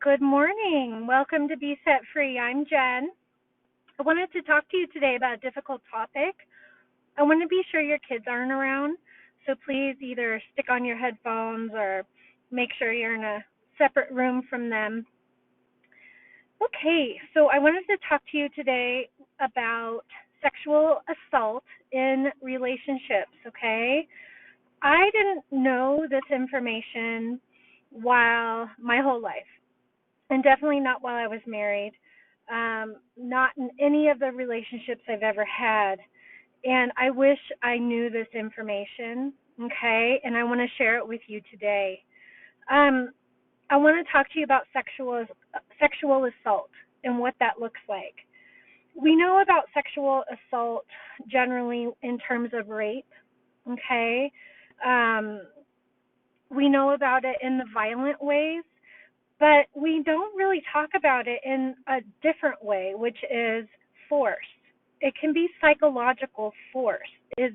Good morning. Welcome to Be Set Free. I'm Jen. I wanted to talk to you today about a difficult topic. I want to be sure your kids aren't around, so please either stick on your headphones or make sure you're in a separate room from them. Okay, so I wanted to talk to you today about sexual assault in relationships, okay? I didn't know this information while my whole life. And definitely not while I was married, not in any of the relationships I've ever had. And I wish I knew this information, okay? And I want to share it with you today. I want to talk to you about sexual assault and what that looks like. We know about sexual assault generally in terms of rape, okay? Um, we know about it in the violent ways. But we don't really talk about it in a different way, which is force. It can be psychological force, is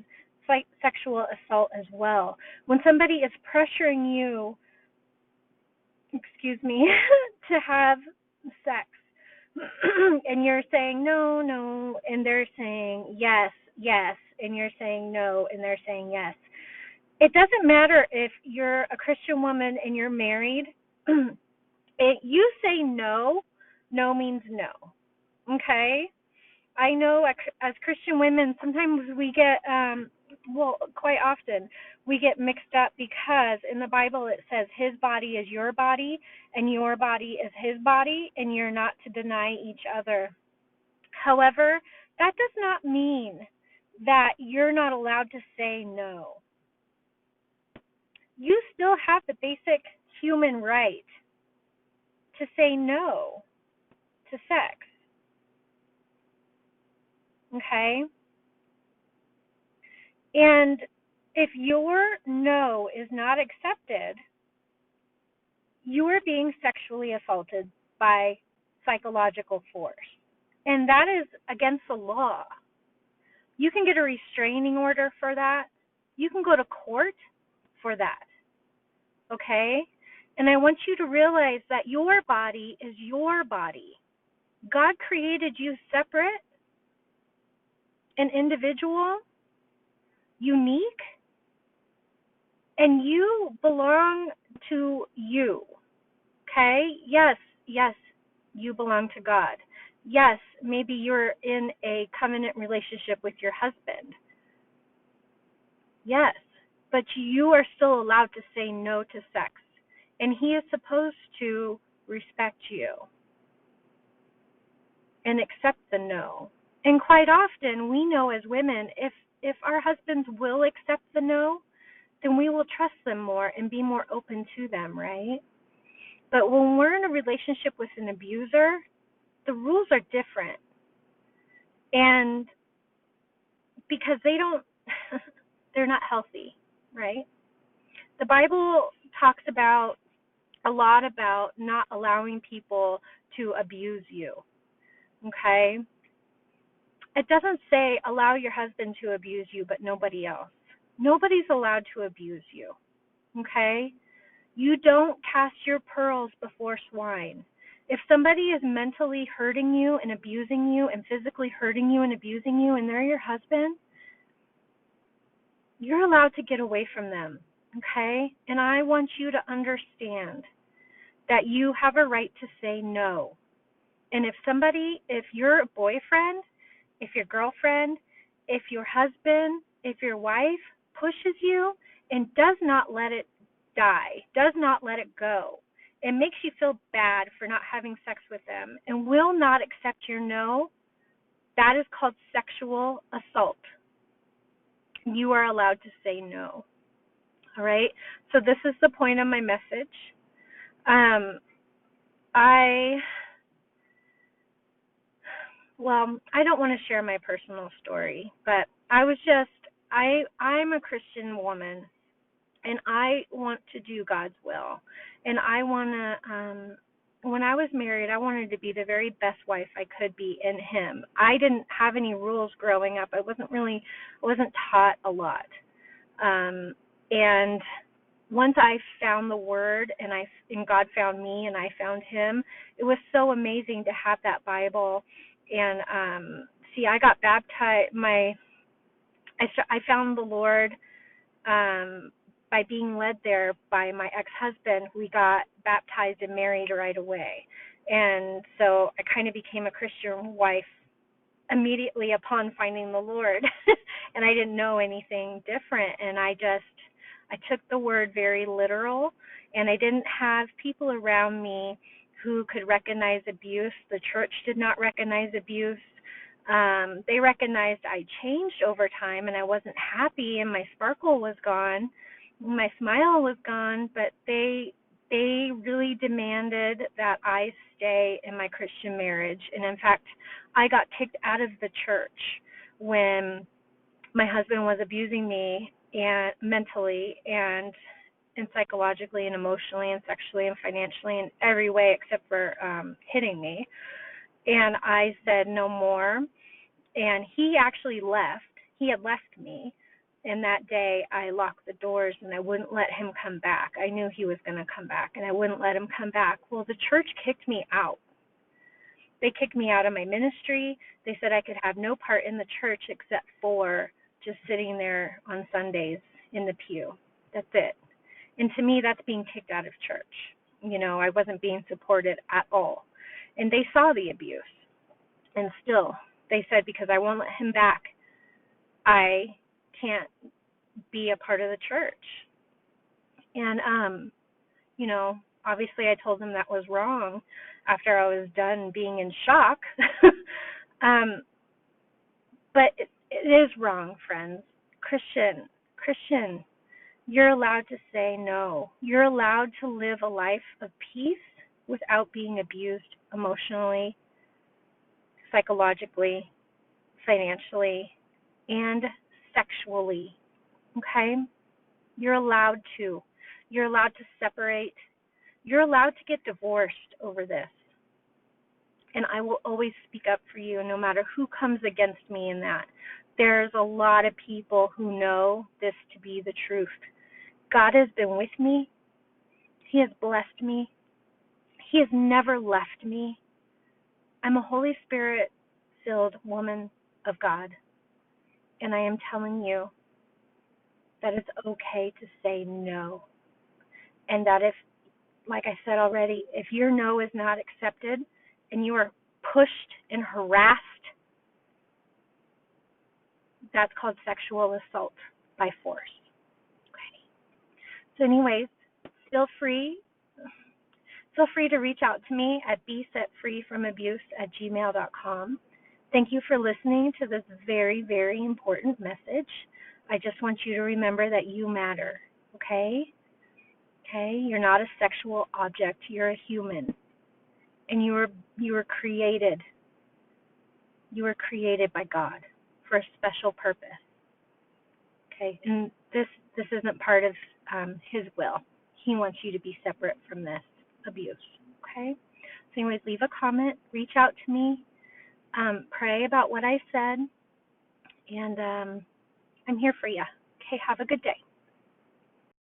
sexual assault as well. When somebody is pressuring you, to have sex, and you're saying no, no, and they're saying yes, yes, and you're saying no, and they're saying yes. It doesn't matter if you're a Christian woman and you're married. You say no, no means no, okay? I know as Christian women, sometimes we get, quite often, we get mixed up because in the Bible it says his body is your body and your body is his body, and you're not to deny each other. However, that does not mean that you're not allowed to say no. You still have the basic human right to say no to sex, okay? And if your no is not accepted, you are being sexually assaulted by psychological force. And that is against the law. You can get a restraining order for that. You can go to court for that, okay? And I want you to realize that your body is your body. God created you separate, an individual, unique, and you belong to you, okay? Yes, you belong to God. Yes, maybe you're in a covenant relationship with your husband. Yes, but you are still allowed to say no to sex, and he is supposed to respect you and accept the no. And quite often, we know as women, if our husbands will accept the no, then we will trust them more and be more open to them, right? But when we're in a relationship with an abuser, the rules are different. And because they're not healthy, right? The Bible talks a lot about not allowing people to abuse you, okay? It doesn't say allow your husband to abuse you, but nobody else. Nobody's allowed to abuse you, okay? You don't cast your pearls before swine. If somebody is mentally hurting you and abusing you and physically hurting you and abusing you and they're your husband, you're allowed to get away from them, okay? And I want you to understand that you have a right to say no. And if your boyfriend, if your girlfriend, if your husband, if your wife pushes you and does not let it die, does not let it go, and makes you feel bad for not having sex with them and will not accept your no, that is called sexual assault. You are allowed to say no. All right? So this is the point of my message. I don't want to share my personal story, but I'm a Christian woman, and I want to do God's will. And I want to, when I was married, I wanted to be the very best wife I could be in him. I didn't have any rules growing up. I wasn't taught a lot. And once I found the Word and God found me and I found Him, it was so amazing to have that Bible. And see, I got baptized. I found the Lord by being led there by my ex-husband. We got baptized and married right away, and so I kind of became a Christian wife immediately upon finding the Lord. And I didn't know anything different, and I took the Word very literal, and I didn't have people around me who could recognize abuse. The church did not recognize abuse. They recognized I changed over time and I wasn't happy and my sparkle was gone, my smile was gone, but they really demanded that I stay in my Christian marriage. And in fact, I got kicked out of the church when my husband was abusing me, and mentally and psychologically and emotionally and sexually and financially in every way except for hitting me. And I said no more. And he actually left. He had left me. And that day I locked the doors and I wouldn't let him come back. I knew he was going to come back and I wouldn't let him come back. Well, the church kicked me out. They kicked me out of my ministry. They said I could have no part in the church except for just sitting there on Sundays in the pew. That's it. And to me, that's being kicked out of church. I wasn't being supported at all. And they saw the abuse. And still, they said, because I won't let him back, I can't be a part of the church. And, obviously I told them that was wrong after I was done being in shock. But it is wrong, friends. Christian, you're allowed to say no. You're allowed to live a life of peace without being abused emotionally, psychologically, financially, and sexually. Okay? You're allowed to. You're allowed to separate. You're allowed to get divorced over this. And I will always speak up for you no matter who comes against me in that. There's a lot of people who know this to be the truth. God has been with me. He has blessed me. He has never left me. I'm a Holy Spirit-filled woman of God. And I am telling you that it's okay to say no. And that if, like I said already, if your no is not accepted and you are pushed and harassed, that's called sexual assault by force. Okay. So anyways, feel free to reach out to me at besetfreefromabuse@gmail.com. Thank you for listening to this very, very important message. I just want you to remember that you matter, okay? Okay? You're not a sexual object. You're a human. And you were created. You were created by God for a special purpose. Okay? And this isn't part of His will. He wants you to be separate from this abuse. Okay? So anyways, leave a comment. Reach out to me. Pray about what I said. And I'm here for you. Okay? Have a good day.